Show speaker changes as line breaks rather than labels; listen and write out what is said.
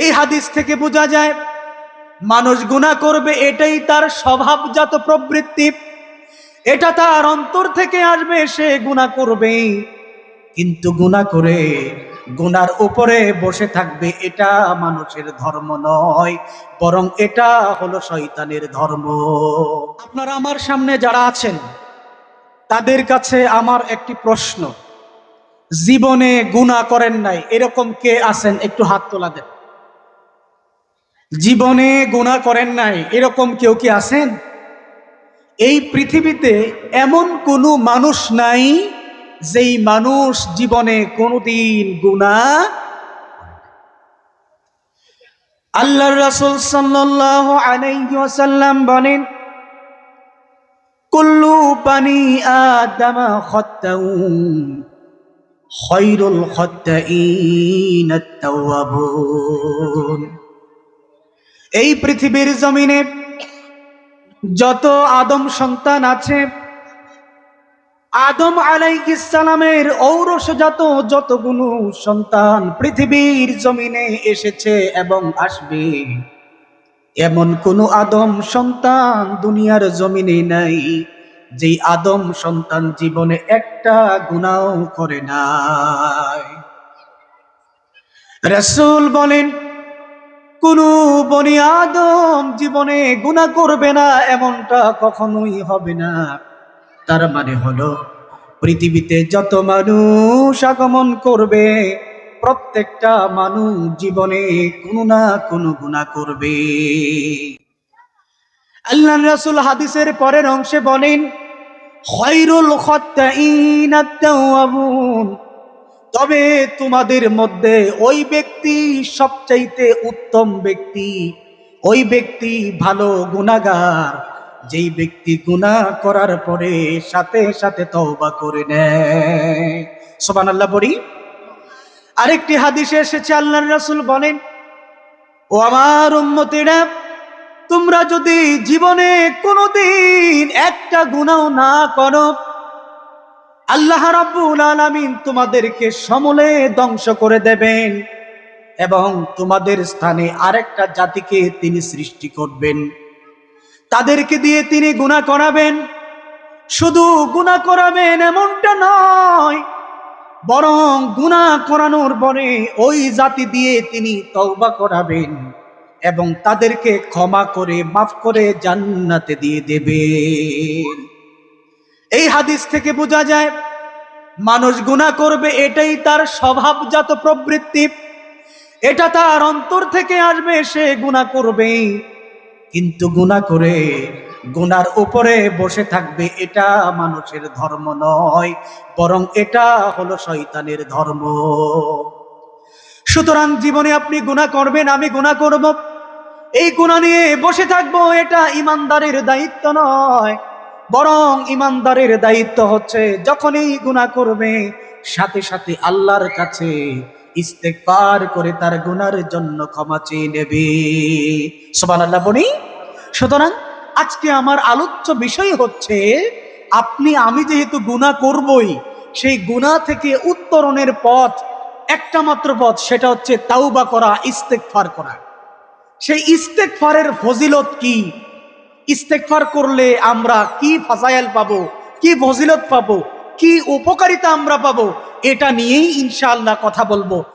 এই হাদিস থেকে বোঝা যায় মানুষ গুনাহ করবে, এটাই তার স্বভাবজাত প্রবৃত্তি, এটা তার অন্তর থেকে আসবে, সে গুনাহ করবে। কিন্তু গুনাহ করে গুনার উপরে বসে থাকবে, এটা মানুষের ধর্ম নয়, বরং এটা হলো শয়তানের ধর্ম। আপনারা আমার সামনে যারা আছেন তাদের কাছে আমার একটি প্রশ্ন, জীবনে গুনাহ করেন নাই এরকম কে আছেন? একটু হাত তোলা দেন। জীবনে গুনাহ করেন নাই এরকম কেউ কি আছেন? এই পৃথিবীতে এমন কোনো মানুষ নাই যেই মানুষ জীবনে কোনোদিন গুনাহ। আল্লাহর রাসূল সাল্লাল্লাহু আলাইহি ওয়াসাল্লাম বলেন, কুল্লু বানি আদম খাত্তাউন খায়রুল খাত্তাইন আত-তাওয়াবুন। এই পৃথিবীর জমিনে যত আদম সন্তান আছে, আদম আলাইহিস সালামের ঔরসজাত যতগুলো সন্তান পৃথিবীর জমিনে এসেছে এবং আসবে, এমন কোন আদম সন্তান দুনিয়ার জমিনে নাই যেই আদম সন্তান জীবনে একটা গুনাহ করে নাই। রাসূল বলেন, কোন বনি আদম জীবনে গুনাহ করবে না এমনটা কখনোই হবে না। তার মানে হলো পৃথিবীতে যত মানুষ আগমন করবে প্রত্যেকটা মানুষ জীবনে কোনো না কোনো গুনাহ করবে। আল্লাহর রাসূল হাদিসের পরের অংশে বলেন, খায়রুল খাত্তাইন আত-তাওয়াবুন, তবে তোমাদের মধ্যে ওই ব্যক্তি সবচাইতে উত্তম ব্যক্তি, ওই ব্যক্তি ভালো গুনাহগার যেই ব্যক্তি গুনাহ করার পরে সাথে সাথে তওবা করে নেয়। সুবহানাল্লাহ বলি। আরেকটি হাদিসে এসেছে আল্লাহর রাসূল বলেন, ও আমার উম্মতেরা, তোমরা যদি জীবনে কোনোদিন একটা গুনাহ না করো, আল্লাহ রাব্বুল আলামিন তোমাদেরকে সমূলে ধ্বংস করে দেবেন এবং তোমাদের স্থানে আরেকটা জাতিকে তিনি সৃষ্টি করবেন, তাদেরকে দিয়ে তিনি গুনাহ করাবেন। শুধু গুনাহ করাবেন এমনটা নয়, বরং গুনাহ করানোর পরে ওই জাতি দিয়ে তিনি তওবা করাবেন এবং তাদেরকে ক্ষমা করে মাফ করে জান্নাতে দিয়ে দেবেন। এই হাদিস থেকে বোঝা যায় মানুষ গুনাহ করবে, এটাই তার স্বভাবজাত প্রবৃত্তি, এটা তার অন্তর থেকে আসবে, সে গুনাহ করবে। কিন্তু গুনাহ করে গুনার উপরে বসে থাকবে, এটা মানুষের ধর্ম নয়, বরং এটা হলো শয়তানের ধর্ম। সুতরাং জীবনে আপনি গুনাহ করবেন, আমি গুনাহ করব, এই গুনাহ নিয়ে বসে থাকবো, এটা ঈমানদারের দায়িত্ব নয়, বরং ঈমানদারের দায়িত্ব হচ্ছে যখনই গুনাহ করবে সাথে সাথে আল্লাহর কাছে ইস্তেগফার করে তার গুনার জন্য ক্ষমা চেয়ে নেবে। সুবহানাল্লাহ বলি। সুতরাং আজকে আমার আলোচ্য বিষয় হচ্ছে, আপনি আমি যেহেতু গুনাহ করবই, সেই গুনাহ থেকে উত্তরণের পথ একটা মাত্র পথ, সেটা হচ্ছে তাওবা করা, ইস্তেগফার করা। সেই ইস্তেগফারের ফজিলত কি? ইস্তেগফার করলে আমরা কি ফাজাইল পাবো, কি ফজিলত পাবো, কি উপকারিতা আমরা পাবো, এটা নিয়েই ইনশাআল্লাহ কথা বলবো।